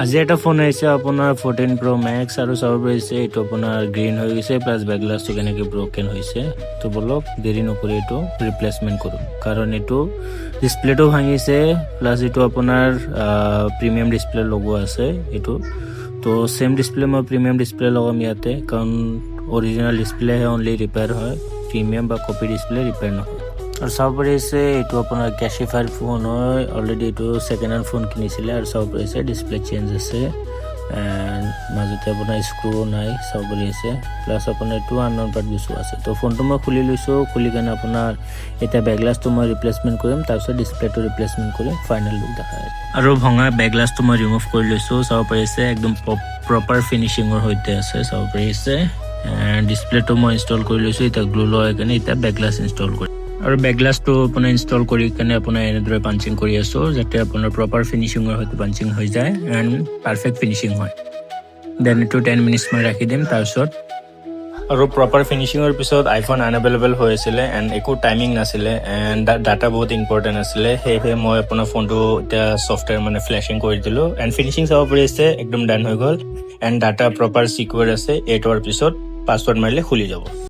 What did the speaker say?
আজি এটা ফোন আহিছে আপোনাৰ 14 Pro Max আৰু চাব পাৰিছে এইটো আপোনাৰ গ্ৰীণ হৈ গৈছে প্লাছ বেক গ্লাছটো কেনেকৈ ব্ৰকেন হৈছে তো বলক দেৰি নকৰি এইটো ৰিপ্লেচমেণ্ট কৰোঁ কাৰণ এইটো ডিছপ্লেটো ভাঙিছে প্লাছ এইটো আপোনাৰ প্ৰিমিয়াম ডিছপ্লে লগোৱা আছে এইটো তো সেম ডিছপ্লে মই প্ৰিমিয়াম ডিছপ্লে লগাম ইয়াতে কাৰণ অৰিজিনেল ডিছপ্লেহে অনলি ৰিপেয়াৰ হয় প্ৰিমিয়াম বা কপি ডিছপ্লে ৰিপেয়াৰ নহয় আৰু চাব পাৰিছে এইটো আপোনাৰ কেচিফায়াৰ ফোন হয় অলৰেডি এইটো ছেকেণ্ড হেণ্ড ফোন কিনিছিলে আৰু চাব পাৰিছে ডিছপ্লে চেঞ্জ আছে এণ্ড মাজতে আপোনাৰ স্ক্ৰু নাই চাব পাৰিছে প্লাছ আপোনাৰ এইটো আনন'ন পাৰ্ট গুচোৱা আছে তো ফোনটো মই খুলি লৈছোঁ খুলি কেনে আপোনাৰ এতিয়া বেক গ্লাছটো মই ৰিপ্লেচমেণ্ট কৰিম তাৰপিছত ডিছপ্লেটো ৰিপ্লেচমেণ্ট কৰিম ফাইনেল লুক দেখাই আৰু ভঙা বেক গ্লাছটো মই ৰিমুভ কৰি লৈছোঁ চাব পাৰিছে একদম প্ৰপাৰ ফিনিচিঙৰ সৈতে আছে চাব পাৰিছে এণ্ড ডিছপ্লেটো মই ইনষ্টল কৰি লৈছোঁ এতিয়া গ্লু লগাই কেনে এতিয়া বেক গ্লাছ ইনষ্টল কৰিম আৰু বেক গ্লাছটো আপোনাৰ ইনষ্টল কৰি কেনে আপোনাৰ এনেদৰে পাঞ্চিং কৰি আছোঁ যাতে আপোনাৰ প্ৰপাৰ ফিনিচিঙৰ সৈতে পাঞ্চিং হৈ যায় এণ্ড পাৰফেক্ট ফিনিচিং হয় দেন এইটো 10 মিনিটছ মই ৰাখি দিম তাৰপিছত আৰু প্ৰপাৰ ফিনিচিঙৰ পিছত আইফোন আনএভেইলেবল হৈ আছিলে এণ্ড একো টাইমিং নাছিলে এণ্ড ডাটা বহুত ইম্পৰ্টেণ্ট আছিলে সেয়েহে মই আপোনাৰ ফোনটো এতিয়া ছফ্টৱেৰ মানে ফ্লেছিং কৰি দিলোঁ এণ্ড ফিনিচিং চাব পাৰিছে একদম ডান হৈ গ'ল এণ্ড ডাটা প্ৰপাৰ চিকিউৰ আছে 8 হোৱাৰ পিছত পাছৱৰ্ড মাৰিলে খুলি যাব